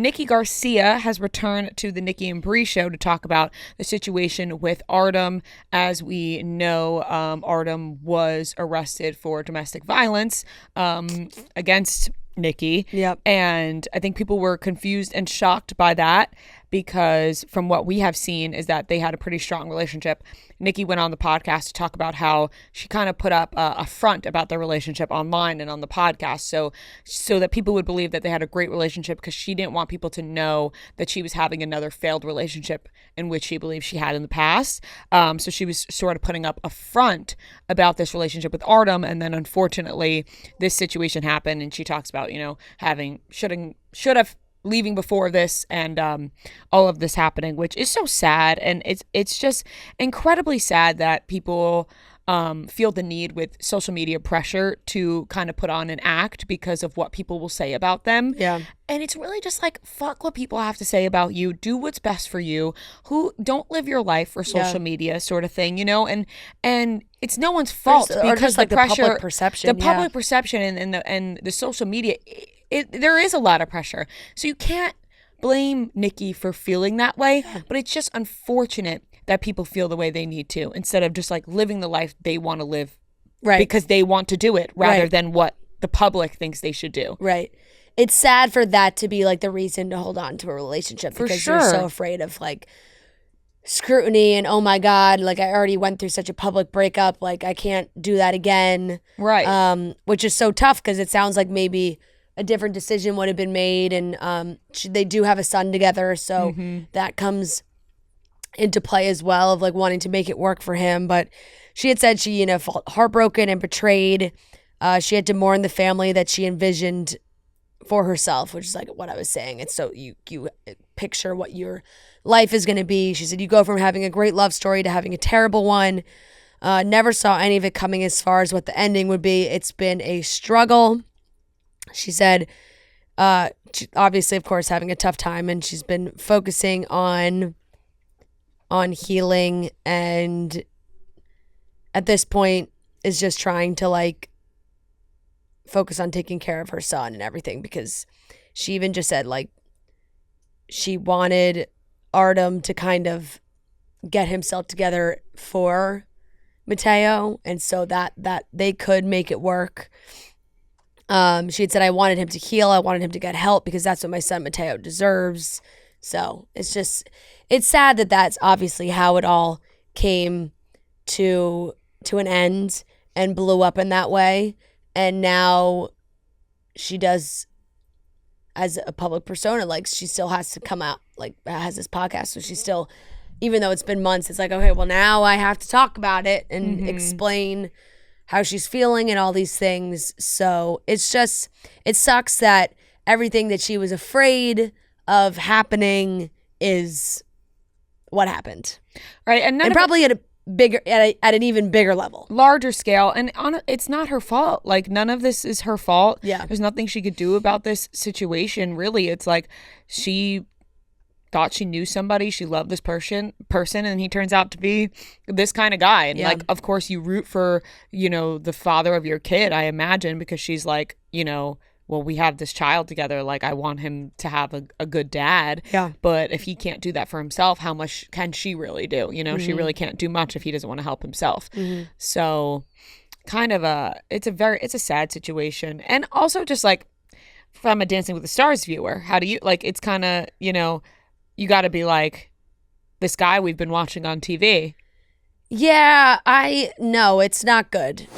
Nikki Garcia has returned to the Nikki and Bree show to talk about the situation with Artem. As we know, Artem was arrested for domestic violence against Nikki. Yep. And I think people were confused and shocked by that because from what we have seen is that they had a pretty strong relationship. Nikki went on the podcast to talk about how she kind of put up a front about their relationship online and on the podcast so that people would believe that they had a great relationship because she didn't want people to know that she was having another failed relationship in which she believed she had in the past. So she was sort of putting up a front about this relationship with Artem, and then unfortunately this situation happened, and she talks about, should have leaving before this and all of this happening, which is so sad. And it's just incredibly sad that people feel the need with social media pressure to kind of put on an act because of what people will say about them. Yeah. And it's really just like, fuck what people have to say about you. Do what's best for you. Don't live your life for social media sort of thing, and it's no one's fault because like the pressure, the public perception, and the social media, there is a lot of pressure. So you can't blame Nikki for feeling that way, but it's just unfortunate that people feel the way they need to instead of just like living the life they want to live because they want to do it rather than what the public thinks they should do. Right. It's sad for that to be like the reason to hold on to a relationship because you're so afraid of like scrutiny and, oh my God, like I already went through such a public breakup, like I can't do that again. Right. Which is so tough because it sounds like maybe a different decision would have been made, and they do have a son together, so that comes into play as well of like wanting to make it work for him. But she had said she, felt heartbroken and betrayed. She had to mourn the family that she envisioned for herself, which is like what I was saying. It's so you picture what your life is going to be. She said you go from having a great love story to having a terrible one. Never saw any of it coming as far as what the ending would be. It's been a struggle. She said, she, obviously, of course, having a tough time, and she's been focusing on healing, and at this point is just trying to like focus on taking care of her son and everything, because she even just said like she wanted Artem to kind of get himself together for Mateo, and so that they could make it work. She had said, I wanted him to heal. I wanted him to get help because that's what my son Mateo deserves. So it's sad that that's obviously how it all came to an end and blew up in that way. And now she does, as a public persona, like she still has to come out, like has this podcast. So she's still, even though it's been months, it's like, okay, well now I have to talk about it and explain how she's feeling and all these things. So it's just, it sucks that everything that she was afraid of happening is what happened. Right. And probably at an even bigger level. Larger scale. And it's not her fault. Like none of this is her fault. Yeah. There's nothing she could do about this situation. Really. It's like she thought she knew somebody, she loved this person, and he turns out to be this kind of guy. And like, of course you root for, the father of your kid, I imagine, because she's like, well, we have this child together. Like, I want him to have a good dad. Yeah. But if he can't do that for himself, how much can she really do? She really can't do much if he doesn't want to help himself. So kind of it's a sad situation. And also just like from a Dancing with the Stars viewer, how do you, like, it's kind of, you got to be like, this guy we've been watching on TV. Yeah, no, it's not good.